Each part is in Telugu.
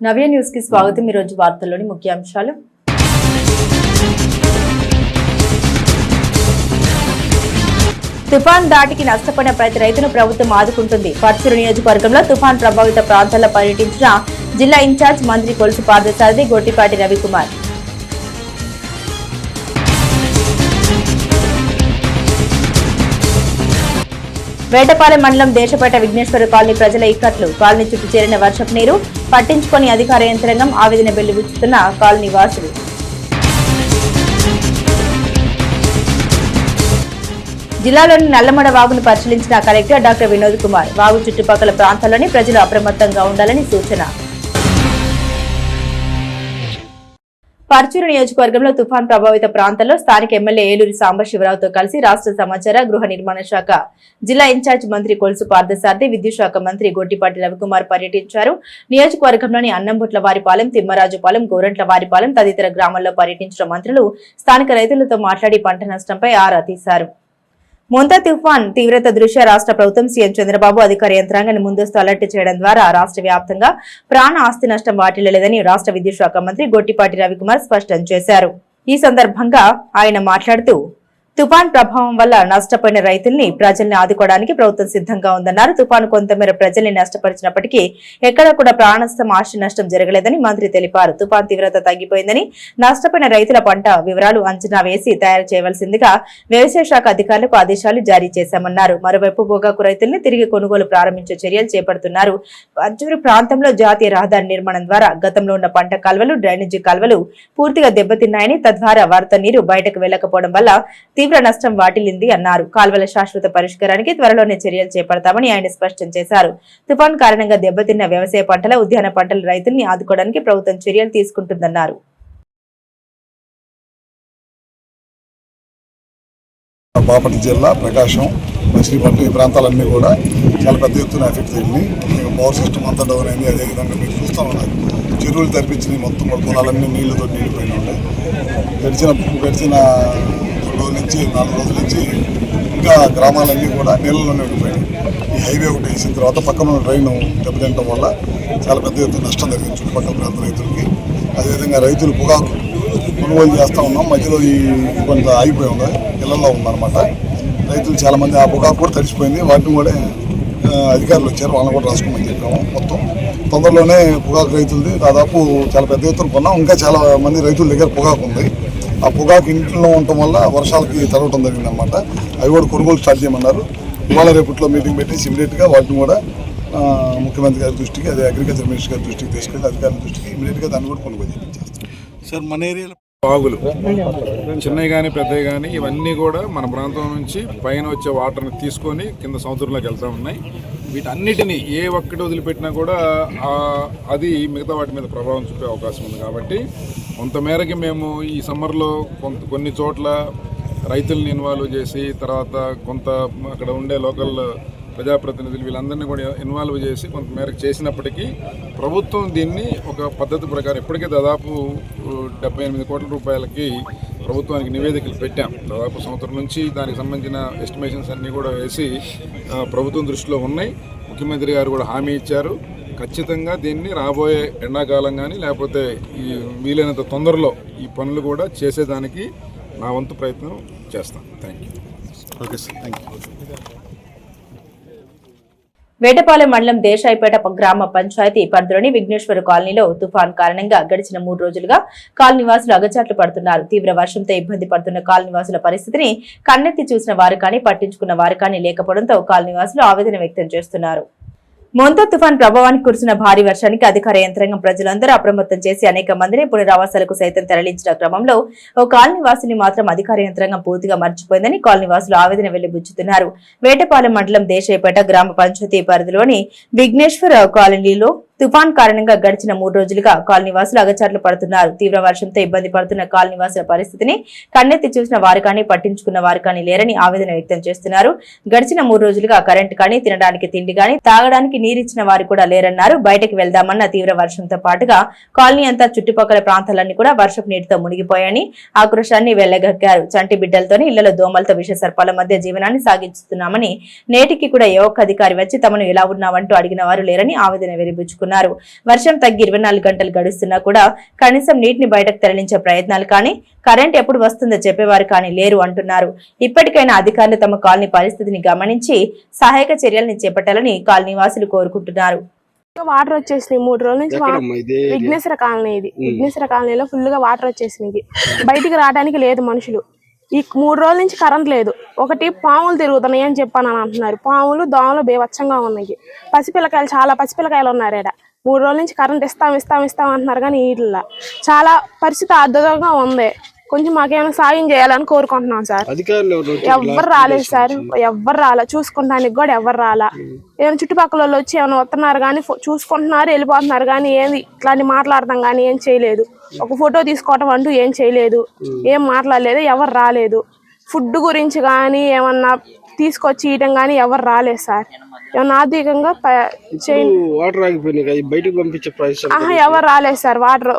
నవ్య న్యూస్ కి స్వాగతం। ఈ రోజు వార్తల్లోని ముఖ్యాంశాలు। తుఫాన్ దాటికి నష్టపోయిన ప్రతి రైతును ప్రభుత్వం ఆదుకుంటుంది। పర్చూరు నియోజకవర్గంలో తుఫాన్ ప్రభావిత ప్రాంతాల్లో పర్యటించిన జిల్లా ఇన్ఛార్జ్ మంత్రి కొలుసు పార్థసారథి గొట్టిపాటి రవికుమార్। వేటపాలెం మండలం దేశపేట విఘ్నేశ్వర కాలనీ ప్రజల ఇక్కట్లు। కాలనీ చుట్టూ చేరిన వర్షపు నీరు పట్టించుకొని అధికార యంత్రాంగం ఆవేదన వెల్లుబుచ్చుతున్న కాలనీ వాసులు। జిల్లాలోని నల్లమడ వాగును పరిశీలించిన కలెక్టర్ డాక్టర్ వినోద్ కుమార్। వాగు చుట్టుపక్కల ప్రాంతాల్లోని ప్రజలు అప్రమత్తంగా ఉండాలని సూచన। పర్చూరు నియోజకవర్గంలో తుఫాన్ ప్రభావిత ప్రాంతాల్లో స్థానిక ఎమ్మెల్యే ఏలూరి సాంబశివరావుతో కలిసి రాష్ట్ర సమాచార గృహ నిర్మాణ శాఖ జిల్లా ఇన్ఛార్జ్ మంత్రి కొలుసు పార్థసారథి, విద్యుత్ శాఖ మంత్రి గొట్టిపాటి రవికుమార్ పర్యటించారు। నియోజకవర్గంలోని అన్నంబుట్ల వారిపాలెం, తిమ్మరాజుపాలెం, గోరంట్ల వారిపాలెం తదితర గ్రామాల్లో పర్యటించిన మంత్రులు స్థానిక రైతులతో మాట్లాడి పంట నష్టంపై ఆరా తీశారు। మొంతా తుఫాన్ తీవ్రత దృష్ట్యా రాష్ట్ర ప్రభుత్వం సీఎం చంద్రబాబు అధికార యంత్రాంగాన్ని ముందస్తు అలర్ట్ చేయడం ద్వారా రాష్ట్ర వ్యాప్తంగా ప్రాణ ఆస్తి నష్టం వాటిల్లలేదని రాష్ట్ర విద్యుత్ శాఖ మంత్రి గొట్టిపాటి రవికుమార్ స్పష్టం చేశారు। ఈ సందర్భంగా ఆయన మాట్లాడుతూ తుఫాన్ ప్రభావం వల్ల నష్టపోయిన రైతుల్ని ప్రజల్ని ఆదుకోవడానికి ప్రభుత్వం సిద్ధంగా ఉందన్నారు। తుఫాను కొంతమేర ప్రజల్ని నష్టపరిచినప్పటికీ ఎక్కడా కూడా ప్రాణ నష్టం, ఆస్తి నష్టం జరగలేదని మంత్రి తెలిపారు। తుఫాన్ తీవ్రత తగ్గిపోయిందని, నష్టపోయిన రైతుల పంట వివరాలు అంచనా వేసి తయారు చేయవలసిందిగా వ్యవసాయ శాఖ అధికారులకు ఆదేశాలు జారీ చేశామన్నారు। మరోవైపు పొగాకు రైతుల్ని తిరిగి కొనుగోలు ప్రారంభించే చర్యలు చేపడుతున్నారు। పర్చూరు ప్రాంతంలో జాతీయ రహదారి నిర్మాణం ద్వారా గతంలో ఉన్న పంట కాల్వలు, డ్రైనేజీ కాల్వలు పూర్తిగా దెబ్బతిన్నాయని, తద్వారా వరద నీరు బయటకు వెళ్లకపోవడం వల్ల తీవ్ర నష్టం వాటిల్లింది అన్నారు। కాల్వల శాశ్వత పరిష్కారానికి త్వరలోనే చర్యలు చేపడతామని ఆయన స్పష్టం చేశారు। తుఫాన్ కారణంగా దెబ్బతిన్న వ్యవసాయ పంటల, ఉద్యాన పంటల రైతుల్ని ఆదుకోవడానికి ప్రభుత్వం చర్యలు తీసుకుంటుందన్నారు। బాపట్ల జిల్లా ప్రకాశం, మచిలీపట్నం ఈ ప్రాంతాలన్నీ కూడా చాలా పెద్ద ఎత్తున ఎఫెక్ట్ అయింది। పవర్ సిస్టమ్ అంతా డౌన్ అయింది। అదేవిధంగా మీరు చూస్తూ ఉన్నారు, చెరువులు తెరిపించినాయి, మొత్తం పొలాలన్నీ నీళ్లతో నిండిపోయిన ఉన్నాయి। గడిచిన 4 రోజుల నుంచి ఇంకా గ్రామాలన్నీ కూడా నీళ్ళలోనే ఉండిపోయాయి। ఈ హైవే ఒకటి వేసిన తర్వాత పక్కన ఉన్న ట్రైన్ దెబ్బతింటం వల్ల చాలా పెద్ద ఎత్తున నష్టం జరిగింది చుట్టుపక్కల ప్రాంత రైతులకి। అదేవిధంగా రైతులు పొగాకు కొనుగోలు చేస్తూ ఉన్నాం, మధ్యలో ఈ కొంత ఆగిపోయి ఉంది, ఇళ్లలో ఉందన్నమాట। రైతులు చాలామంది ఆ పొగాకు కూడా తడిసిపోయింది, వాటిని కూడా అధికారులు వచ్చారు, వాళ్ళని కూడా రాసుకోమని చెప్పాము। మొత్తం తొందరలోనే పొగాకు రైతులది దాదాపు చాలా పెద్ద ఎత్తున కొన్నాం। ఇంకా చాలా మంది రైతుల దగ్గర పొగాకు ఉంది। ఆ పొగాకు ఇంట్లో ఉండటం వల్ల వర్షాలకి తడవటం జరిగిందన్నమాట। అవి కూడా కొనుగోలు స్టార్ట్ చేయమన్నారు। ఇవాళ రేపట్లో మీటింగ్ పెట్టేసి ఇమీడియట్గా వాటిని కూడా ముఖ్యమంత్రి గారి దృష్టికి, అదే అగ్రికల్చర్ మినిస్టర్ గారి దృష్టికి తీసుకెళ్ళి అధికారుల దృష్టికి ఇమీడియట్గా దాన్ని కూడా కొనుగోలు చేయించేస్తాం। సార్, మన ఏరియాలో బాగులు చిన్నవి కానీ పెద్దవి కానీ ఇవన్నీ కూడా మన ప్రాంతం నుంచి పైన వచ్చే వాటర్ని తీసుకొని కింద సముద్రంలోకి వెళ్తూ ఉన్నాయి। వీటన్నిటినీ ఏ ఒక్కటి వదిలిపెట్టినా కూడా అది మిగతా వాటి మీద ప్రభావం చూపే అవకాశం ఉంది। కాబట్టి కొంతమేరకి మేము ఈ సమ్మర్లో కొన్ని చోట్ల రైతుల్ని ఇన్వాల్వ్ చేసి, తర్వాత కొంత అక్కడ ఉండే లోకల్ ప్రజాప్రతినిధులు వీళ్ళందరినీ కూడా ఇన్వాల్వ్ చేసి కొంతమేరకు చేసినప్పటికీ ప్రభుత్వం దీన్ని ఒక పద్ధతి ప్రకారం ఇప్పటికే దాదాపు 78 కోట్ల రూపాయలకి ప్రభుత్వానికి నివేదికలు పెట్టాం। దాదాపు సంవత్సరం నుంచి దానికి సంబంధించిన ఎస్టిమేషన్స్ అన్నీ కూడా వేసి ప్రభుత్వం దృష్టిలో ఉన్నాయి। ముఖ్యమంత్రి గారు కూడా హామీ ఇచ్చారు, ఖచ్చితంగా దీన్ని రాబోయే ఎండాకాలం కానీ లేకపోతే ఈ వీలైనంత తొందరలో ఈ పనులు కూడా చేసేదానికి నా వంతు ప్రయత్నం చేస్తాను। Thank you. Okay sir, thank you. Vetapalem మండలం దేశాయిపేట గ్రామ పంచాయతీ పరిధిలోని విఘ్నేశ్వర కాలనీలో తుఫాన్ కారణంగా గడిచిన 3 రోజులుగా కాలనీవాసులు అగచాట్లు పడుతున్నారు। తీవ్ర వర్షంతో ఇబ్బంది పడుతున్న కాలనీవాసుల పరిస్థితిని కన్నెత్తి చూసిన వారు కానీ పట్టించుకున్న వారు కానీ లేకపోవడంతో కాలనీవాసులు ఆవేదన వ్యక్తం చేస్తున్నారు। మొంతా తుఫాన్ ప్రభావానికి కురిసిన భారీ వర్షానికి అధికార యంత్రాంగం ప్రజలందరూ అప్రమత్తం చేసి అనేక మందిని పునరావాసాలకు సైతం తరలించిన క్రమంలో ఓ కాలనీ వాసుని మాత్రం అధికార యంత్రాంగం పూర్తిగా మర్చిపోయిందని కాలనీ వాసులు ఆవేదన వెళ్లిబుచ్చుతున్నారు। వేటపాలెం మండలం దేశాయిపేట గ్రామ పంచాయతీ పరిధిలోని విఘ్నేశ్వర కాలనీలో తుఫాన్ కారణంగా గడిచిన 3 రోజులుగా కాలనీవాసులు అగచాట్లు పడుతున్నారు। తీవ్ర వర్షంతో ఇబ్బంది పడుతున్న కాలనీవాసుల పరిస్థితిని కన్నెత్తి చూసిన వారు కానీ పట్టించుకున్న వారు కానీ లేరని ఆవేదన వ్యక్తం చేస్తున్నారు। గడిచిన 3 రోజులుగా కరెంటు కానీ, తినడానికి తిండి కానీ, తాగడానికి నీరిచ్చిన వారు కూడా లేరన్నారు। బయటకు వెళ్దామన్న తీవ్ర వర్షంతో పాటుగా కాలనీ అంతా చుట్టుపక్కల ప్రాంతాలన్నీ కూడా వర్షపు నీటితో మునిగిపోయాయని ఆక్రోశాన్ని వెళ్లగక్కారు। చంటి బిడ్డలతోని ఇళ్లలో దోమలతో విష సర్పాల మధ్య జీవనాన్ని సాగిస్తున్నామని, నేటికి కూడా ఏ ఒక్క అధికారి వచ్చి తమను ఎలా ఉన్నావంటూ అడిగిన వారు లేరని ఆవేదన వెలిబుచ్చుకున్నారు। పేర్కొన్నారు. వర్షం తగ్గి 24 గంటలు గడుస్తున్నా కూడా కనీసం నీటిని బయటకు తరలించే ప్రయత్నాలు కానీ కరెంట్ ఎప్పుడు వస్తుందో చెప్పేవారు కానీ లేరు అంటున్నారు. ఇప్పటికైనా అధికారులు తమ కాలనీ పరిస్థితిని గమనించి సహాయక చర్యలను చేపట్టాలని కాలనీ వాసులు కోరుకుంటున్నారు. వాటర్ వచ్చేసినాయి 3 రోజుల నుంచి. విఘ్నేశ్వర కాలనీ, ఇది విఘ్నేశ్వర కాలనీలో ఫుల్ గా వాటర్ వచ్చేసినాయి. బయటికి రావడానికి లేదు మనుషులు. ఈ 3 రోజుల నుంచి కరెంట్ లేదు. ఒకటి పాములు తిరుగుతున్నాయి అని చెప్పాను అంటున్నారు. పాములు దోమలు బేవచ్చంగా ఉన్నాయి. పసిపిల్లకాయలు చాలా పసిపిల్లకాయలు ఉన్నారు. 3 రోజుల నుంచి కరెంట్ ఇస్తాం అంటున్నారు కానీ వీటిల్లో చాలా పరిస్థితి అద్భుతంగా ఉంది. కొంచెం మాకేమైనా సాయం చేయాలని కోరుకుంటున్నాం సార్. ఎవ్వరు రాలేదు సార్, ఎవ్వరు రాలా, చూసుకుంటానికి కూడా ఎవ్వరు రాలా. ఏమైనా చుట్టుపక్కల వాళ్ళు వచ్చి ఏమైనా వస్తున్నారు కానీ చూసుకుంటున్నారు, వెళ్ళిపోతున్నారు కానీ ఏది ఇట్లాంటి మాట్లాడతాం కానీ ఏం చేయలేదు. ఒక ఫోటో తీసుకోవటం అంటూ ఏం చేయలేదు, ఏం మాట్లాడలేదు, ఎవరు రాలేదు. ఫుడ్ గురించి కానీ ఏమన్నా తీసుకొచ్చి ఇయటం కానీ ఎవరు రాలేదు సార్. ఏమన్నా ఆర్థికంగా ఎవరు రాలేదు సార్. వాటర్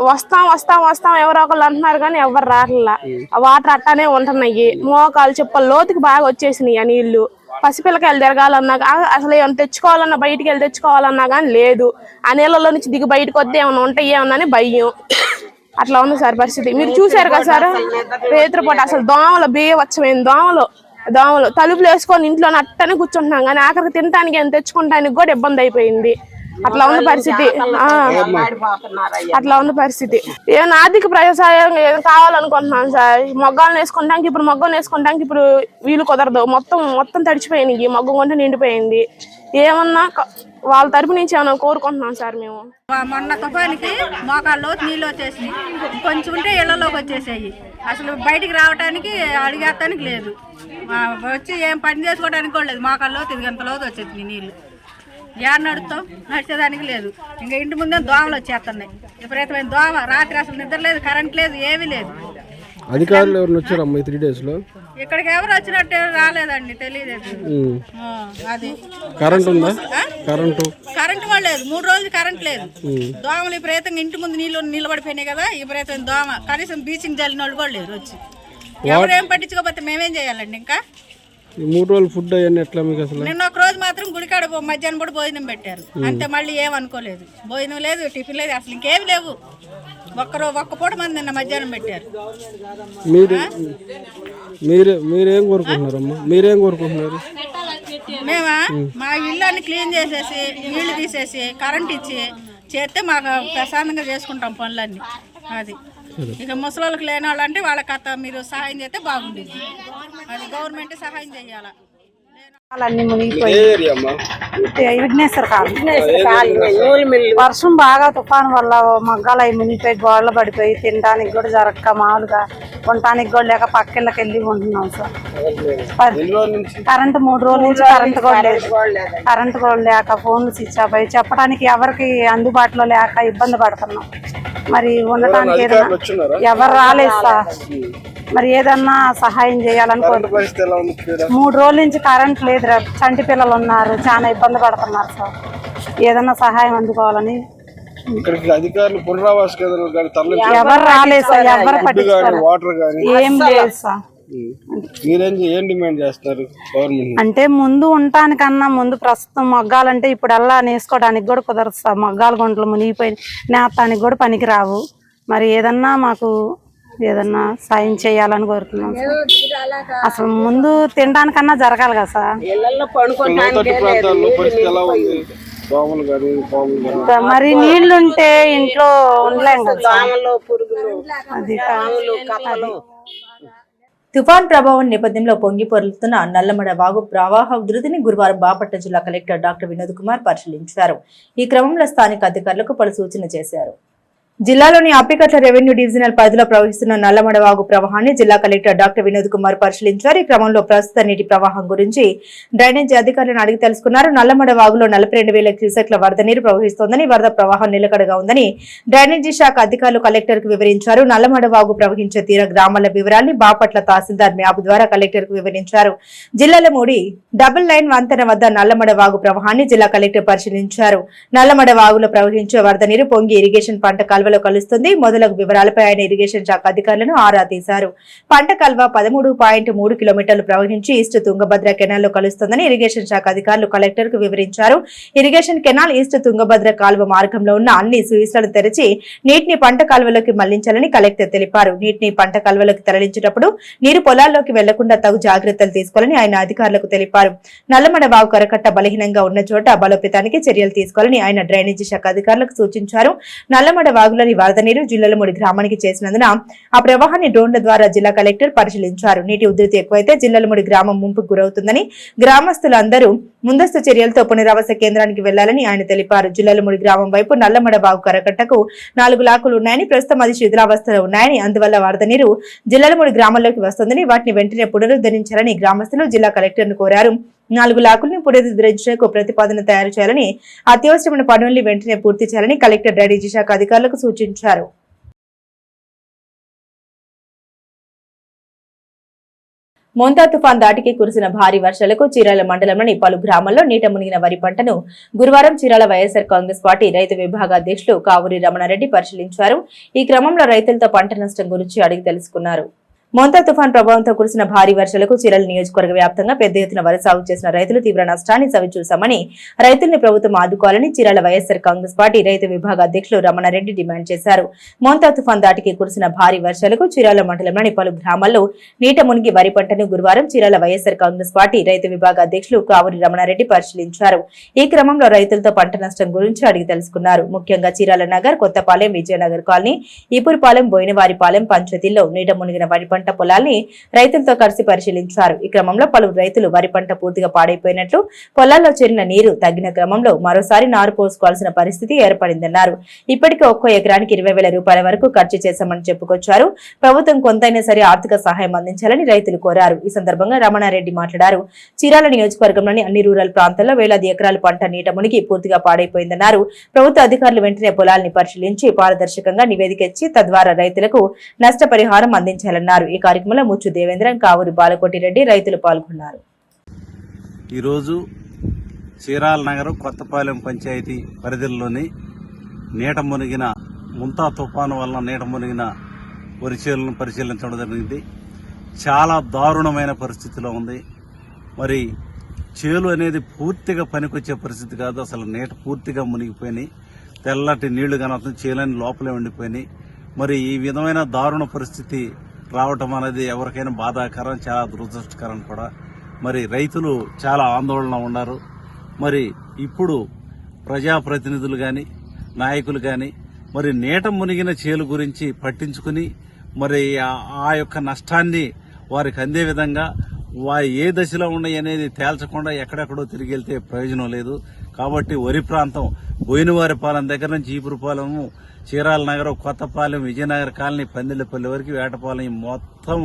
వస్తాం ఎవరో ఒకళ్ళు అంటున్నారు కానీ ఎవరు రాట్లా. ఆ వాటర్ అట్టానే ఉంటున్నాయి. మోకాలు చెప్పలు లోతుకి బాగా వచ్చేసినాయి ఆ నీళ్లు. పసిపిల్లకాయలు తిరగాలన్నా అసలు ఏమైనా తెచ్చుకోవాలన్నా బయటికి వెళ్ళి తెచ్చుకోవాలన్నా కానీ లేదు. ఆ నీళ్ళలో నుంచి దిగి బయటకు వద్దే ఏమైనా ఉంటాయి ఏమన్నా భయం. అట్లా ఉంది సార్ పరిస్థితి. మీరు చూసారు కదా సార్ రేత్రిపూట అసలు దోమలు బేవచ్చమైన దోమలు తలుపులు వేసుకొని ఇంట్లో అట్టనే కూర్చుంటున్నాం కానీ ఆఖరికి తినడానికి ఏం తెచ్చుకోవడానికి కూడా ఇబ్బంది అయిపోయింది. అట్లా ఉంది పరిస్థితి. ఏమైనా ఆర్థిక ప్రయోజనం కావాలనుకుంటున్నాను సార్. మొగ్గాలను వేసుకోవడానికి ఇప్పుడు వీలు కుదరదు. మొత్తం తడిచిపోయినాయి. మొగ్గం కొంటే నిండిపోయింది. ఏమన్నా వాళ్ళ తరపు నుంచి ఏమన్నా కోరుకుంటున్నాం సార్ మేము. మొన్న తుఫానికి మోకాల్లో నీళ్ళు వచ్చేసినాయి. కొంచెం ఉంటే ఇళ్లలోకి వచ్చేసాయి. అసలు బయటికి రావడానికి అడిగేస్తానికి లేదు. వచ్చి ఏం పని చేసుకోవడానికి కూడా లేదు. మోకాల్లో తిరిగేంతలోకి వచ్చేసినాయి నీళ్ళు. ఏడ నడుస్తాం, నడిచేదానికి లేదు. ఇంకా ఇంటి ముందే దోమలు వచ్చేస్తున్నాయి. విపరీతమైన దోమ. రాత్రి అసలు నిద్ర లేదు, కరెంట్ లేదు, ఏమీ లేదు. అధికారులు ఎవరు వచ్చారమ్మా 3 days లో? ఇక్కడికి ఎవరు వచ్చినట్టు రాలేదండి, తెలియదు. అది కరెంట్ ఉందా? కరెంట్ కూడా లేదు. 3 రోజులు కరెంట్ లేదు. దోమలు విపరీతంగా ఇంటి ముందు నిలబడిపోయినాయి కదా. విపరీతమైన దోమ. కనీసం బీచింగ్ జల్లిన వాళ్ళు కూడా లేరు. వచ్చి ఎవరేం పట్టించుకోకపోతే మేమేం చేయాలండి? ఇంకా 3 రోజులు ఫుడ్ అవన్నీ ఎట్లా మీకు అసలు? నిన్న ఒక రోజు మాత్రం గుడికాడ మధ్యాహ్నం కూడా భోజనం పెట్టారు అంతే. మళ్ళీ ఏమనుకోలేదు. భోజనం లేదు, టిఫిన్ లేదు, అసలు ఇంకేమి లేవు. ఒక్క పూట మంది నిన్న మధ్యాహ్నం పెట్టారు. మీరేం కోరుకుంటున్నారు? మేమా మా ఇల్లు క్లీన్ చేసేసి నీళ్లు తీసేసి కరెంట్ ఇచ్చి చేస్తే మాకు ప్రశాంతంగా చేసుకుంటాం పనులన్నీ. అది ఇక ముసలోళ్ళకి లేని వాళ్ళు అంటే వాళ్ళ కథ మీరు సహాయం చేస్తే బాగుంటుంది. అది గవర్నమెంట్ సహాయం చేయాలా. విఘ్నేశ్వర కాలనీ వర్షం బాగా తుఫాను వల్ల మగ్గాలు అవి మునిగిపోయి గోడలు పడిపోయి తినడానికి కూడా జరగక మామూలుగా ఉండటానికి కూడా లేక పక్కిళ్ళకి వెళ్ళి ఉంటున్నాం సార్. కరెంటు 3 రోజుల నుంచి కరెంటు కూడా లేక ఫోన్లు స్విచ్ ఆఫ్ అయ్యి చెప్పడానికి ఎవరికి అందుబాటులో లేక ఇబ్బంది పడుతున్నాం. మరి ఉండటానికి ఎవరు రాలేదు సార్. మరి ఏదన్నా సహాయం చేయాలనుకో. 3 రోజుల నుంచి కరెంట్ లేదు. చంటి పిల్లలు ఉన్నారు, చాలా ఇబ్బంది పడుతున్నారు సార్. ఏదన్నా సహాయం అందుకోవాలని. ఎవరు రాలేదు సార్, ఎవరు పట్టించుకోవాలి, ఏం లేదు సార్. అంటే ముందు ఉండటానికన్నా ముందు ప్రస్తుతం మొగ్గాలంటే ఇప్పుడు అలా నేసుకోవడానికి కూడా కుదరదు సార్. మొగ్గాల గుంటలు మునిగిపోయి నేస్తానికి కూడా పనికి రావు. మరి ఏదన్నా మాకు ఏదన్నా సాయం చేయాలని కోరుతున్నాం సార్. అసలు ముందు తినడానికన్నా జరగాలి కదా సార్. మరి నీళ్లుంటే ఇంట్లో ఉండలేం కదా. అది తుఫాన్ ప్రభావం నేపథ్యంలో పొంగి పొర్లుతున్న నల్లమడ వాగు ప్రవాహ ఉధృతిని గురువారం బాపట్ల జిల్లా కలెక్టర్ డాక్టర్ వినోద్ కుమార్ పరిశీలించారు. ఈ క్రమంలో స్థానిక అధికారులకు పలు సూచనలు చేశారు. జిల్లాలోని అప్పికట్ల రెవెన్యూ డివిజనల్ పరిధిలో ప్రవహిస్తున్న నల్లమడ వాగు ప్రవాహాన్ని జిల్లా కలెక్టర్ డాక్టర్ వినోద్ కుమార్ పరిశీలించారు. ఈ క్రమంలో ప్రస్తుత నీటి ప్రవాహం గురించి డ్రైనేజీ అధికారులను అడిగి తెలుసుకున్నారు. నల్లమడ వాగులో 42,000 క్యూసెక్ల వరద నీరు ప్రవహిస్తోందని, వరద ప్రవాహం నిలకడగా ఉందని డ్రైనేజీ శాఖ అధికారులు కలెక్టర్ కు వివరించారు. నల్లమడ వాగు ప్రవహించే తీర గ్రామాల వివరాన్ని బాపట్ల తహసీల్దార్ మ్యాప్ ద్వారా కలెక్టర్ కు వివరించారు. జిల్లాలో మూడి డబుల్ లైన్ వంతెన వద్ద నల్లమడ వాగు ప్రవాహాన్ని జిల్లా కలెక్టర్ పరిశీలించారు. నల్లమడ వాగులో ప్రవహించే వరద నీరు పొంగి ఇరిగేషన్ పంట కాలువ కాల్వలో కలుస్తుంది మొదలగు వివరాలపై ఆయన ఇరిగేషన్ శాఖ అధికారులను ఆరా తీశారు. పంట కాల్వ 13.3 కిలోమీటర్లు ప్రవహించి ఈస్ట్ తుంగభద్ర కెనాల్లో కలుస్తుందని ఇరిగేషన్ శాఖ అధికారులు కలెక్టర్ కు వివరించారు. ఇరిగేషన్ కెనాల్ ఈస్ట్ తుంగభద్ర కాల్వ మార్గంలో ఉన్న అన్ని స్విచ్లను తెరిచి నీటిని పంట కాల్వలోకి మళ్లించాలని కలెక్టర్ తెలిపారు. నీటిని పంట కాల్వలోకి తరలించేటప్పుడు నీరు పొలాల్లోకి వెళ్లకుండా తగు జాగ్రత్తలు తీసుకోవాలని ఆయన అధికారులకు తెలిపారు. నల్లమడ వాగు కరకట్ట బలహీనంగా ఉన్న చోట బలోపేతానికి చర్యలు తీసుకోవాలని ఆయన డ్రైనేజీ శాఖ అధికారులకు సూచించారు. నల్లమడ వాగులోని వరద నీరు జిల్లలమూడి గ్రామానికి చేసినందున ఆ ప్రవాహాన్ని డ్రోన్ల ద్వారా జిల్లా కలెక్టర్ పరిశీలించారు. నీటి ఉధృతి ఎక్కువైతే జిల్లలమూడి గ్రామం ముంపుకు గురవుతుందని గ్రామస్తులందరూ ముందస్తు చర్యలతో పునరావాస కేంద్రానికి వెళ్లాలని ఆయన తెలిపారు. జిల్లలమూడి గ్రామం వైపు నల్లమడ వాగు కరకట్టకు 4 లాకులు ఉన్నాయని, ప్రస్తుతం అది శిథిలావస్థలో ఉన్నాయని, అందువల్ల వరద నీరు జిల్లలమూడి గ్రామంలోకి వస్తుందని వాటిని వెంటనే పునరుద్ధరించాలని గ్రామస్తులు జిల్లా కలెక్టర్ ను కోరారు. 4 లాకుల్ని పునరుద్ధరించేందుకు ప్రతిపాదన తయారు చేయాలని, అత్యవసరమైన పనుల్ని వెంటనే పూర్తి చేయాలని కలెక్టర్ డ్రైనేజీ శాఖ అధికారులకు సూచించారు. మోంతా తుఫాన్ దాటికి కురిసిన భారీ వర్షాలకు చీరాల మండలంలోని పలు గ్రామాల్లో నీట మునిగిన వరి పంటను గురువారం చీరాల వైఎస్ఆర్ కాంగ్రెస్ పార్టీ రైతు విభాగ అధ్యక్షులు కావూరి రమణారెడ్డి పరిశీలించారు. ఈ క్రమంలో రైతులతో పంట నష్టం గురించి అడిగి తెలుసుకున్నారు. మోంతా తుఫాన్ ప్రభావంతో కురిసిన భారీ వర్షాలకు చీరాల నియోజకవర్గ వ్యాప్తంగా పెద్ద ఎత్తున వరి సాగు చేసిన రైతులు తీవ్ర నష్టాన్ని చవిచూశామని, రైతుల్ని ప్రభుత్వం ఆదుకోవాలని చీరాల వైఎస్ఆర్ కాంగ్రెస్ పార్టీ రైతు విభాగ అధ్యక్షులు రమణారెడ్డి డిమాండ్ చేశారు. మోంతా తుఫాన్ దాటికి కురిసిన భారీ వర్షాలకు చీరాల మండలంలోని పలు గ్రామాల్లో నీట మునిగి వరి పంటను గురువారం చీరాల వైఎస్ఆర్ కాంగ్రెస్ పార్టీ రైతు విభాగ అధ్యక్షులు కావూరి రమణారెడ్డి పరిశీలించారు. ఈ క్రమంలో రైతులతో పంట నష్టం గురించి అడిగి తెలుసుకున్నారు. ముఖ్యంగా చీరాల నగర్, కొత్తపాలెం, విజయనగర్ కాలనీ, ఈపూర్పాలెం, బోయినవారిపాలెం పంచాయతీల్లో నీట మునిగిన వరి పంట పొలాల్ని రైతులతో కలిసి పరిశీలించారు. ఈ క్రమంలో పలువురు రైతులు వరి పంట పూర్తిగా పాడైపోయినట్లు, పొలాల్లో చేరిన నీరు తగ్గిన క్రమంలో మరోసారి నారు పోసుకోవాల్సిన పరిస్థితి ఏర్పడిందన్నారు. ఇప్పటికే ఒక్కో ఎకరానికి 20,000 రూపాయల వరకు ఖర్చు చేశామని చెప్పుకొచ్చారు. ప్రభుత్వం కొంతైనా సరే ఆర్థిక సహాయం అందించాలని రైతులు కోరారు. ఈ సందర్భంగా రమణారెడ్డి మాట్లాడారు. చీరాల నియోజకవర్గంలోని అన్ని రూరల్ ప్రాంతాల్లో వేలాది ఎకరాల పంట నీట మునిగి పూర్తిగా పాడైపోయిందన్నారు. ప్రభుత్వ అధికారులు వెంటనే పొలాల్ని పరిశీలించి పారదర్శకంగా నివేదిక ఇచ్చి తద్వారా రైతులకు నష్టపరిహారం అందించాలన్నారు. ఈ కార్యక్రమంలో ముచ్చు దేవేంద్రన్, కావూరి బాలకోటిరెడ్డి రైతులు పాల్గొన్నారు. ఈరోజు చీరాల నగరం, కొత్తపాలెం పంచాయతీ పరిధిలోని నీట మునిగిన ముంతా తుఫాను వలన నీట మునిగిన వరి చేలను పరిశీలించడం జరిగింది. చాలా దారుణమైన పరిస్థితిలో ఉంది. మరి చేలు అనేది పూర్తిగా పనికొచ్చే పరిస్థితి కాదు. అసలు నీట పూర్తిగా మునిగిపోయినాయి. తెల్లటి నీళ్లు కనొస్తుంది, చేలని లోపలే ఉండిపోయినాయి. మరి ఈ విధమైన దారుణ పరిస్థితి రావటం అనేది ఎవరికైనా బాధాకరం, చాలా దురదృష్టకరం కూడా. మరి రైతులు చాలా ఆందోళన ఉన్నారు. మరి ఇప్పుడు ప్రజాప్రతినిధులు కానీ, నాయకులు కానీ మరి నీట మునిగిన చేలు గురించి పట్టించుకుని మరి ఆ యొక్క నష్టాన్ని వారికి అందే విధంగా ఏ దశలో ఉన్నాయి అనేది తేల్చకుండా ఎక్కడెక్కడో తిరిగి వెళ్తే ప్రయోజనం లేదు. కాబట్టి వరి ప్రాంతం బోయినవారిపాలెం దగ్గర నుంచి ఈపురపాలెము, చీరాల నగరం, కొత్తపాలెం, విజయనగర్ కాలనీ, పందిళ్ళపల్లి వరకు, వేటపాలెం మొత్తం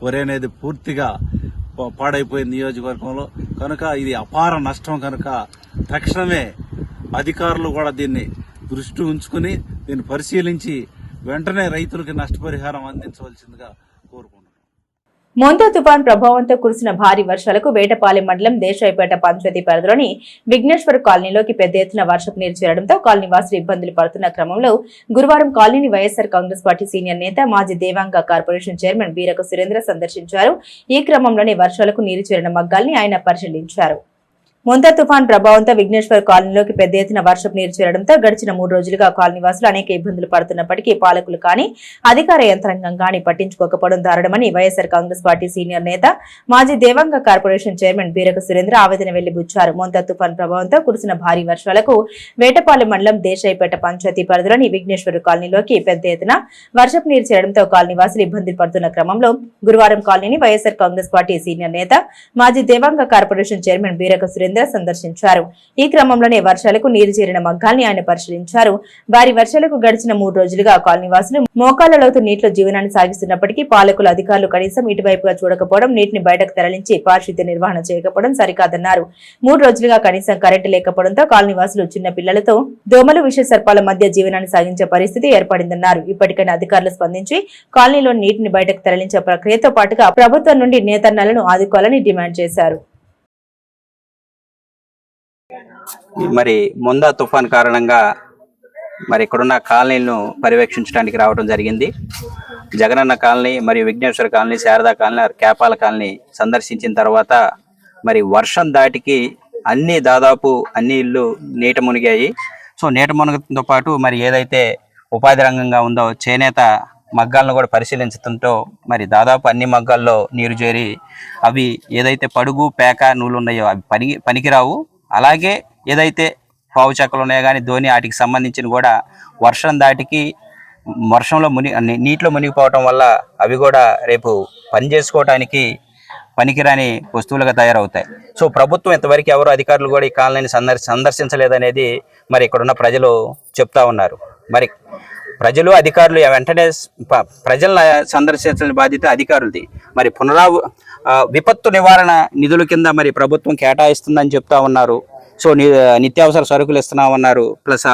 వరి అనేది పూర్తిగా పాడైపోయింది నియోజకవర్గంలో. కనుక ఇది అపార నష్టం. కనుక తక్షణమే అధికారులు కూడా దీన్ని దృష్టి ఉంచుకుని దీన్ని పరిశీలించి వెంటనే రైతులకి నష్టపరిహారం అందించవలసిందిగా కోరుకుంటున్నాను. మోంతా తుఫాన్ ప్రభావంతో కురిసిన భారీ వర్షాలకు వేటపాలెం మండలం దేశాయిపేట పంచాయతీ పరిధిలోని విఘ్నేశ్వర్ కాలనీలోకి పెద్ద ఎత్తున వర్షపు నీరు చేరడంతో కాలనీ వాసులు ఇబ్బందులు పడుతున్న క్రమంలో గురువారం కాలనీని వైఎస్ఆర్ కాంగ్రెస్ పార్టీ సీనియర్ నేత, మాజీ దేవాంగ కార్పొరేషన్ చైర్మన్ బీరక సురేంద్ర సందర్శించారు. ఈ క్రమంలోనే వర్షాలకు నీరు చేరిన మగ్గాల్ని ఆయన పరిశీలించారు. మోంతా తుఫాన్ ప్రభావంతో విఘ్నేశ్వర్ కాలనీలోకి పెద్ద ఎత్తున వర్షపు నీరు చేరడంతో గడిచిన 3 రోజులుగా కాలనీ వాసులు అనేక ఇబ్బందులు పడుతున్నప్పటికీ పాలకులు కానీ, అధికార యంత్రాంగం కానీ పట్టించుకోకపోవడం దారుణమని వైఎస్ఆర్ కాంగ్రెస్ పార్టీ సీనియర్ నేత, మాజీ దేవాంగ కార్పొరేషన్ చైర్మన్ బీరక సురేంద్ర ఆవేదన వెళ్లిబుచ్చారు. మోంతా తుఫాన్ ప్రభావంతో కురిసిన భారీ వర్షాలకు వేటపాలెం మండలం దేశాయిపేట పంచాయతీ పరిధిలోని విఘ్నేశ్వర్ కాలనీలోకి పెద్ద ఎత్తున వర్షపు నీరు చేరడంతో కాలనీ వాసులు ఇబ్బందులు పడుతున్న క్రమంలో గురువారం కాలనీని వైఎస్ఆర్ కాంగ్రెస్ పార్టీ సీనియర్ నేత, మాజీ దేవాంగ కార్పొరేషన్ చైర్మన్ బీరక సురేంద్ర సందర్శించారు. ఈ క్రమంలోనే వర్షాలకు నీరు చేరిన మగ్గాల్ని ఆయన పరిశీలించారు. భారీ వర్షాలకు గడిచిన 3 రోజులుగా కాలనీ వాసులు మోకాళ్ల లోతు నీటిలో జీవనాన్ని సాగిస్తున్నప్పటికీ పాలకులు, అధికారులు కనీసం ఇటువైపుగా చూడకపోవడం, నీటిని బయటకు తరలించి పారిశుద్ధ్య నిర్వహణ చేయకపోవడం సరికాదన్నారు. 3 రోజులుగా కనీసం కరెంటు లేకపోవడంతో కాలనీ వాసులు చిన్న పిల్లలతో, దోమలు, విష సర్పాల మధ్య జీవనాన్ని సాగించే పరిస్థితి ఏర్పడిందన్నారు. ఇప్పటికైనా అధికారులు స్పందించి కాలనీలో నీటిని బయటకు తరలించే ప్రక్రియతో పాటుగా ప్రభుత్వం నుండి నేతన్నలను ఆదుకోవాలని డిమాండ్ చేశారు. మరి మొందా తుఫాన్ కారణంగా మరి ఇక్కడున్న కాలనీలను పర్యవేక్షించడానికి రావడం జరిగింది. జగనన్న కాలనీ మరియు విఘ్నేశ్వర కాలనీ, శారదా కాలనీ, కేపాల కాలనీ సందర్శించిన తర్వాత మరి వర్షం దాటికి దాదాపు అన్ని ఇళ్ళు నీట మునిగాయి. సో నీట మునగడంతో పాటు మరి ఏదైతే ఉపాధి రంగంగా ఉందో చేనేత మగ్గాలను కూడా పరిశీలించడంతో మరి దాదాపు అన్ని మగ్గాల్లో నీరు చేరి అవి ఏదైతే పడుగు, పేక, నూలు ఉన్నాయో అవి పనికిరావు. అలాగే ఏదైతే పావు చెక్కలు ఉన్నాయో కానీ ధోని వాటికి సంబంధించిన కూడా వర్షం దాటికి వర్షంలో నీటిలో మునిగిపోవటం వల్ల అవి కూడా రేపు పని చేసుకోవడానికి పనికిరాని వస్తువులుగా తయారవుతాయి. సో ప్రభుత్వం ఇంతవరకు ఎవరు అధికారులు కూడా ఈ కాలనీని సందర్శించలేదనేది మరి ఇక్కడున్న ప్రజలు చెప్తా ఉన్నారు. మరి ప్రజలు అధికారులు వెంటనే ప్రజలను సందర్శించాల్సిన బాధ్యత అధికారులది. మరి విపత్తు నివారణ నిధుల కింద మరి ప్రభుత్వం కేటాయిస్తుందని చెప్తా ఉన్నారు. సో నిత్యావసర సరుకులు ఇస్తున్నామన్నారు, ప్లస్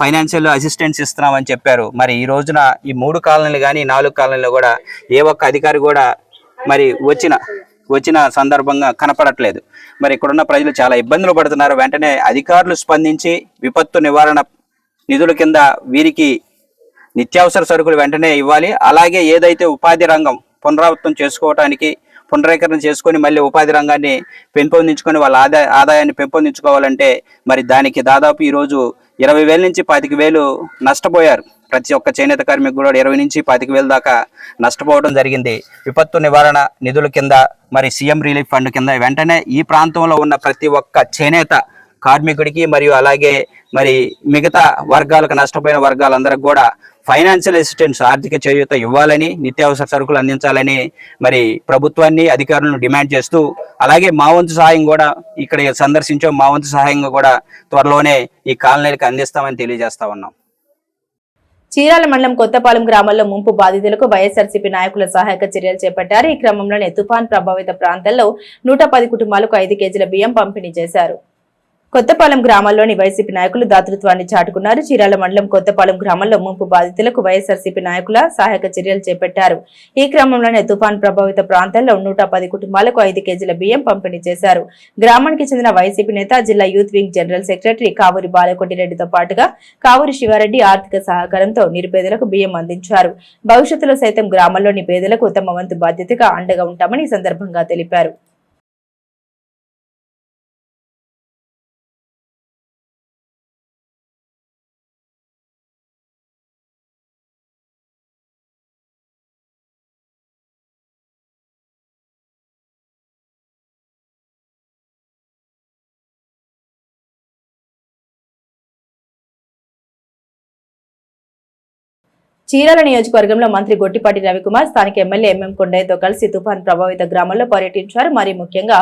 ఫైనాన్షియల్ అసిస్టెన్స్ ఇస్తున్నామని చెప్పారు. మరి ఈ రోజున ఈ 3 కాలనీలు కానీ 4 కాలనీలు కూడా ఏ ఒక్క అధికారి కూడా మరి వచ్చిన సందర్భంగా కనపడట్లేదు. మరి ఇక్కడున్న ప్రజలు చాలా ఇబ్బందులు పడుతున్నారు. వెంటనే అధికారులు స్పందించి విపత్తు నివారణ నిధుల కింద వీరికి నిత్యావసర సరుకులు వెంటనే ఇవ్వాలి. అలాగే ఏదైతే ఉపాధి రంగం పునరీకరణ చేసుకొని మళ్ళీ ఉపాధి రంగాన్ని పెంపొందించుకొని వాళ్ళ ఆదాయాన్ని పెంపొందించుకోవాలంటే మరి దానికి దాదాపు ఈరోజు 20,000 నుంచి 25,000 నష్టపోయారు. ప్రతి ఒక్క చేనేత కార్మికు కూడా 20 నుంచి 25,000 దాకా నష్టపోవడం జరిగింది. విపత్తు నివారణ నిధుల కింద మరి సీఎం రిలీఫ్ ఫండ్ కింద వెంటనే ఈ ప్రాంతంలో ఉన్న ప్రతి ఒక్క చేనేత కార్మికుడికి మరియు అలాగే మరి మిగతా వర్గాలకు నష్టపోయిన వర్గాలందరికి కూడా ఫైనాన్షియల్ అసిస్టెన్స్ ఆర్థిక చేయూత ఇవ్వాలని, నిత్యావసర సరుకులు అందించాలని మరి ప్రభుత్వాన్ని అధికారులను డిమాండ్ చేస్తూ, అలాగే మా వంతు సహాయం కూడా ఇక్కడ సందర్శించాం, మా వంతు సహాయంగా కూడా త్వరలోనే ఈ కాలనీలకు అందిస్తామని తెలియజేస్తా ఉన్నాం. చీరాల మండలం కొత్తపాలెం గ్రామంలో ముంపు బాధితులకు వైఎస్ఆర్సీపీ నాయకుల సహాయక చర్యలు చేపట్టారు. ఈ క్రమంలోనే తుఫాన్ ప్రభావిత ప్రాంతాల్లో 110 కుటుంబాలకు 5 కేజీల బియ్యం పంపిణీ చేశారు. కొత్తపాలెం గ్రామంలోని వైసీపీ నాయకులు దాతృత్వాన్ని చాటుకున్నారు. చీరాల మండలం కొత్తపాలెం గ్రామంలో ముంపు బాధితులకు వైఎస్ఆర్సీపీ నాయకుల సహాయక చర్యలు చేపట్టారు. ఈ క్రమంలోనే తుఫాన్ ప్రభావిత ప్రాంతాల్లో 110 కుటుంబాలకు 5 కేజీల బియ్యం పంపిణీ చేశారు. గ్రామానికి చెందిన వైసీపీ నేత, జిల్లా youth wing general secretary Kavuri బాలకోటిరెడ్డితో పాటుగా కావూరి శివారెడ్డి ఆర్థిక సహకారంతో నిరుపేదలకు బియ్యం అందించారు. భవిష్యత్తులో సైతం గ్రామంలోని పేదలకు తమ వంతు బాధ్యతగా అండగా ఉంటామని ఈ సందర్భంగా తెలిపారు. చీరాల నియోజకవర్గంలో మంత్రి గొట్టిపాటి రవికుమార్ స్థానిక ఎమ్మెల్యే ఎంఎం కొండయ్యతో కలిసి తుఫాన్ ప్రభావిత గ్రామాల్లో పర్యటించారు. మరి ముఖ్యంగా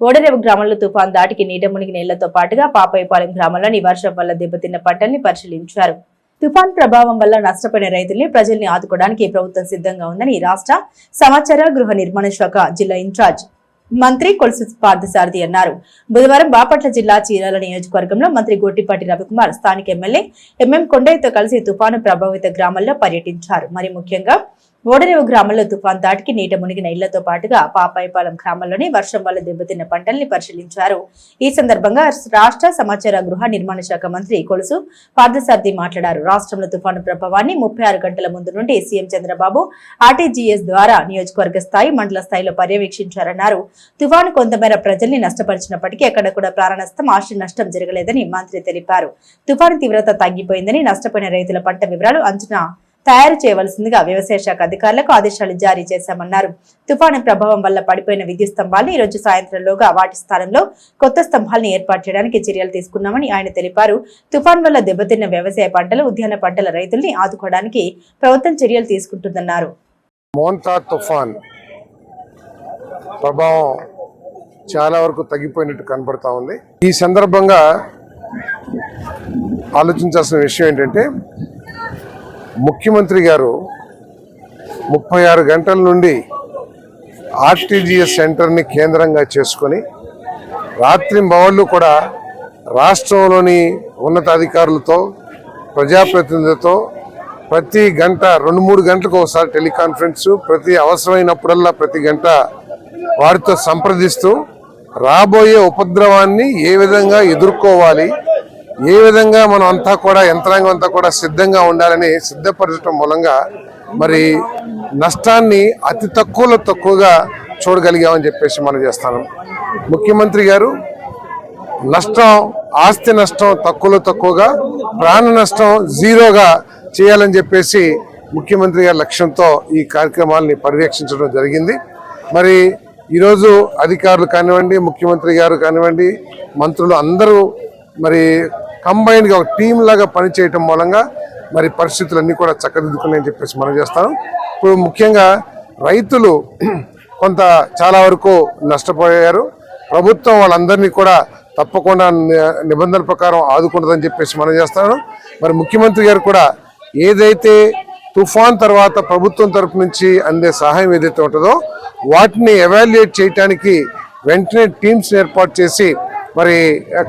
ఓడరేవు గ్రామంలో తుఫాన్ దాటికి నీట మునిగి నీళ్లతో పాటుగా పాపయ్యపాలెం గ్రామంలోని వర్షం వల్ల దెబ్బతిన్న పంటల్ని పరిశీలించారు. తుఫాన్ ప్రభావం వల్ల నష్టపోయిన రైతుల్ని, ప్రజల్ని ఆదుకోవడానికి ప్రభుత్వం సిద్ధంగా ఉందని రాష్ట్ర సమాచార గృహ నిర్మాణ శాఖ జిల్లా ఇన్ఛార్జ్ మంత్రి కొలుసు పార్థసారథి అన్నారు. బుధవారం బాపట్ల జిల్లా చీరాల నియోజకవర్గంలో మంత్రి గొట్టిపాటి రవికుమార్ స్థానిక ఎమ్మెల్యే ఎంఎం కొండయ్యతో కలిసి తుఫాను ప్రభావిత గ్రామాల్లో పర్యటించారు. మరి ముఖ్యంగా ఓడరేవు గ్రామంలో తుఫాన్ దాటికి నీట మునిగిన ఇళ్లతో పాటుగా పాపాయపాలెం గ్రామంలోని వర్షం వల్ల దెబ్బతిన్న పంటల్ని పరిశీలించారు. ఈ సందర్భంగా రాష్ట్ర సమాచార గృహ నిర్మాణ శాఖ మంత్రి కొలుసు పార్థసారథి మాట్లాడారు. రాష్ట్రంలో తుఫాను ప్రభావాన్ని 36 గంటల ముందు నుండి సీఎం చంద్రబాబు ఆర్టీజీఎస్ ద్వారా నియోజకవర్గ స్థాయి, మండల స్థాయిలో పర్యవేక్షించారన్నారు. తుఫాను కొంతమేర ప్రజల్ని నష్టపరిచినప్పటికీ ఎక్కడ కూడా ప్రాణ నష్టం, ఆస్తి నష్టం జరగలేదని మంత్రి తెలిపారు. తుఫాను తీవ్రత తగ్గిపోయిందని, నష్టపోయిన రైతుల పంట వివరాలు అంచనా తయారు చేయవలసిందిగా వ్యవసాయ శాఖ అధికారులకు ఆదేశాలు జారీ చేశామన్నారు. తుఫాను ప్రభావం వల్ల పడిపోయిన విద్యుత్ స్తంభాలను ఈ రోజు సాయంత్రంలోగా వాటి స్థానంలో కొత్త స్తంభాలను ఏర్పాటు చేయడానికి చర్యలు తీసుకున్నామని ఆయన తెలిపారు. తుఫాన్ వల్ల దెబ్బతిన్న వ్యవసాయ పంటలు, ఉద్యాన పంటల రైతుల్ని ఆదుకోవడానికి ప్రభుత్వం చర్యలు తీసుకుంటుందన్నారు. మోంతా తుఫాన్ ప్రభావం చాలా వరకు తగ్గిపోయినట్టు కనబడతా ఉంది. ఈ సందర్భంగా ఆలోచించాల్సిన విషయం ఏంటంటే, ముఖ్యమంత్రి గారు 36 గంటల నుండి ఆర్టీజీఎస్ సెంటర్ని కేంద్రంగా చేసుకొని రాత్రింబవళ్ళు కూడా రాష్ట్రంలోని ఉన్నతాధికారులతో, ప్రజాప్రతినిధులతో ప్రతి గంట 2-3 గంటలకు ఒకసారి టెలికాన్ఫరెన్స్, ప్రతి అవసరమైనప్పుడల్లా ప్రతి గంట వారితో సంప్రదిస్తూ రాబోయే ఉపద్రవాన్ని ఏ విధంగా ఎదుర్కోవాలి, ఏ విధంగా మనం అంతా కూడా యంత్రాంగం అంతా కూడా సిద్ధంగా ఉండాలని సిద్ధపరచడం మూలంగా మరి నష్టాన్ని అతి తక్కువగా చూడగలిగామని చెప్పేసి మనం చేస్తాను. ముఖ్యమంత్రి గారు నష్టం, ఆస్తి నష్టం తక్కువగా, ప్రాణ నష్టం జీరోగా చేయాలని చెప్పేసి ముఖ్యమంత్రి గారి లక్ష్యంతో ఈ కార్యక్రమాలని పర్యవేక్షించడం జరిగింది. మరి ఈరోజు అధికారులు కానివ్వండి, ముఖ్యమంత్రి గారు కానివ్వండి, మంత్రులు అందరూ మరి కంబైన్డ్గా ఒక టీం లాగా పనిచేయటం మూలంగా మరి పరిస్థితులన్నీ కూడా చక్కదిద్దుకున్నాయని చెప్పేసి మనం చేస్తాం. ఇప్పుడు ముఖ్యంగా రైతులు కొంత చాలా వరకు నష్టపోయారు. ప్రభుత్వం వాళ్ళందరినీ కూడా తప్పకుండా నిబంధనల ప్రకారం ఆదుకుంటుందని చెప్పేసి మనం చేస్తాను. మరి ముఖ్యమంత్రి గారు కూడా ఏదైతే తుఫాన్ తర్వాత ప్రభుత్వం తరపు నుంచి అందే సహాయం ఏదైతే ఉంటుందో వాటిని ఎవాల్యుయేట్ చేయడానికి వెంటనే టీమ్స్ ఏర్పాటు చేసి మరి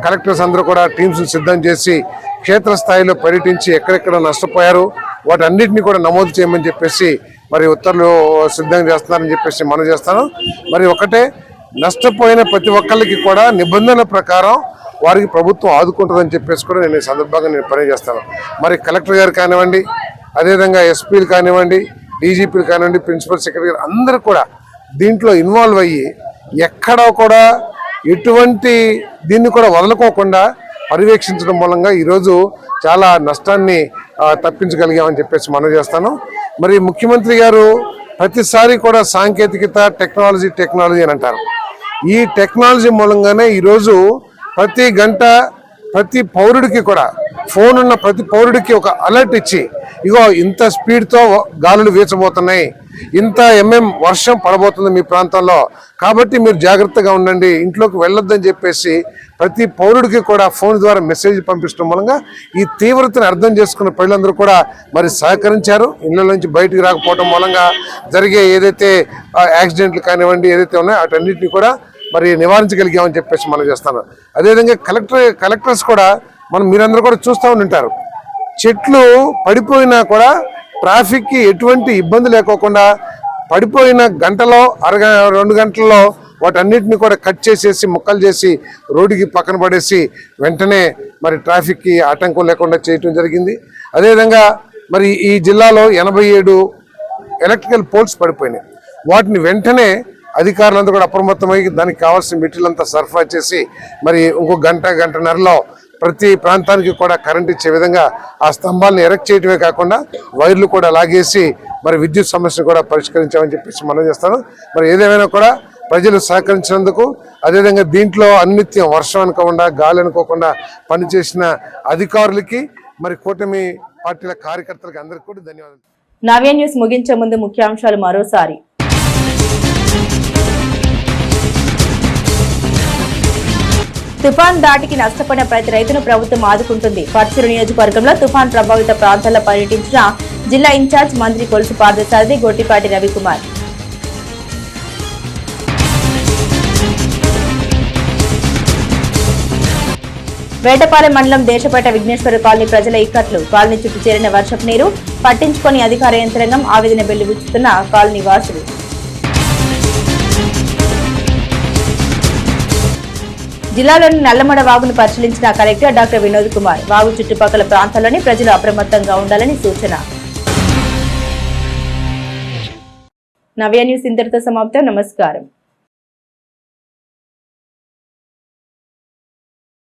కలెక్టర్స్ అందరూ కూడా టీమ్స్ సిద్ధం చేసి క్షేత్రస్థాయిలో పర్యటించి ఎక్కడెక్కడ నష్టపోయారు వాటన్నిటిని కూడా నమోదు చేయమని చెప్పేసి మరి ఉత్తర్వులు సిద్ధం చేస్తున్నారని చెప్పేసి మనం చేస్తాను. మరి ఒకటే, నష్టపోయిన ప్రతి ఒక్కరికి కూడా నిబంధనల ప్రకారం వారికి ప్రభుత్వం ఆదుకుంటుందని చెప్పేసి కూడా నేను ఈ సందర్భంగా పనిచేస్తాను. మరి కలెక్టర్ గారు కానివ్వండి, అదేవిధంగా ఎస్పీలు కానివ్వండి, డీజీపీలు కానివ్వండి, ప్రిన్సిపల్ సెక్రటరీ గారు అందరూ కూడా దీంట్లో ఇన్వాల్వ్ అయ్యి ఎక్కడా కూడా ఎటువంటి దీన్ని కూడా వదలుకోకుండా పర్యవేక్షించడం మూలంగా ఈరోజు చాలా నష్టాన్ని తప్పించగలిగామని చెప్పేసి మనం చేస్తాను. మరి ముఖ్యమంత్రి గారు ప్రతిసారి కూడా సాంకేతికత, టెక్నాలజీ అని అంటారు. ఈ టెక్నాలజీ మూలంగానే ఈరోజు ప్రతి గంట ప్రతి పౌరుడికి కూడా ఫోన్ ఉన్న ప్రతి పౌరుడికి ఒక అలర్ట్ ఇచ్చి, ఇగో ఇంత స్పీడ్తో గాలులు వీచబోతున్నాయి, ఇంత వర్షం పడబోతుంది మీ ప్రాంతంలో, కాబట్టి మీరు జాగ్రత్తగా ఉండండి, ఇంట్లోకి వెళ్ళొద్దని చెప్పేసి ప్రతి పౌరుడికి కూడా ఫోన్ ద్వారా మెసేజ్ పంపించడం మూలంగా ఈ తీవ్రతను అర్థం చేసుకున్న ప్రజలందరూ కూడా మరి సహకరించారు. ఇళ్ళ నుంచి బయటికి రాకపోవడం మూలంగా జరిగే ఏదైతే యాక్సిడెంట్లు కానివ్వండి ఏదైతే ఉన్నాయో వాటన్నిటిని కూడా మరి నివారించగలిగామని చెప్పేసి మనం చేస్తాను. అదేవిధంగా కలెక్టర్స్ కూడా మీరందరూ కూడా చూస్తూ ఉంటారు, చెట్లు పడిపోయినా కూడా ట్రాఫిక్కి ఎటువంటి ఇబ్బంది లేకోకుండా పడిపోయిన గంటలో 2 గంటల్లో వాటన్నిటిని కూడా కట్ చేసేసి ముక్కలు చేసి రోడ్డుకి పక్కన పడేసి వెంటనే మరి ట్రాఫిక్కి ఆటంకం లేకుండా చేయటం జరిగింది. అదేవిధంగా మరి ఈ జిల్లాలో 87 ఎలక్ట్రికల్ పోల్స్ పడిపోయినాయి. వాటిని వెంటనే అధికారులంతా కూడా అప్రమత్తమై దానికి కావాల్సిన మెటీరియల్ అంతా సరఫరా చేసి మరి ఇంకో గంటన్నరలో ప్రతి ప్రాంతానికి కూడా కరెంట్ ఇచ్చే విధంగా ఆ స్తంభాలను ఎరెక్ట్ చేయడమే కాకుండా వైర్లు కూడా లాగేసి మరి విద్యుత్ సమస్యను కూడా పరిష్కరించామని చెప్పేసి మనం చేస్తాను. మరి ఏదేమైనా కూడా ప్రజలు సహకరించినందుకు, అదేవిధంగా దీంట్లో అనిత్యం వర్షం అనుకోకుండా గాలి అనుకోకుండా పనిచేసిన అధికారులకి మరి కూటమి పార్టీల కార్యకర్తలకి అందరికీ కూడా ధన్యవాదాలు. నవ్య న్యూస్ ముగించే ముందు ముఖ్యాంశాలు మరోసారి. తుఫాన్ దాటికి నష్టపోయిన ప్రతి రైతును ప్రభుత్వం ఆదుకుంటుంది. పర్చూరు నియోజకవర్గంలో తుఫాన్ ప్రభావిత ప్రాంతాల్లో పర్యటించిన జిల్లా ఇన్ఛార్జ్ మంత్రి కొలుసు పార్థసారథి, గొట్టిపాటి రవికుమార్. వేటపాలెం మండలం దేశపేట విఘ్నేశ్వర కాలనీ ప్రజల ఇక్కట్లు. కాలనీ చుట్టూ చేరిన వర్షపు నీరు పట్టించుకొని అధికార యంత్రాంగం ఆవేదన వెల్లుబుచ్చుతున్న కాలనీ వాసులు. జిల్లాలోని నల్లమడ వాగును పరిశీలించిన కలెక్టర్ డాక్టర్ వినోద్ కుమార్. వాగు చుట్టుపక్కల ప్రాంతాల్లోని ప్రజలు అప్రమత్తంగా ఉండాలని సూచన. నవ్య న్యూస్ ఇంతటితో సమాప్తం. నమస్కారం.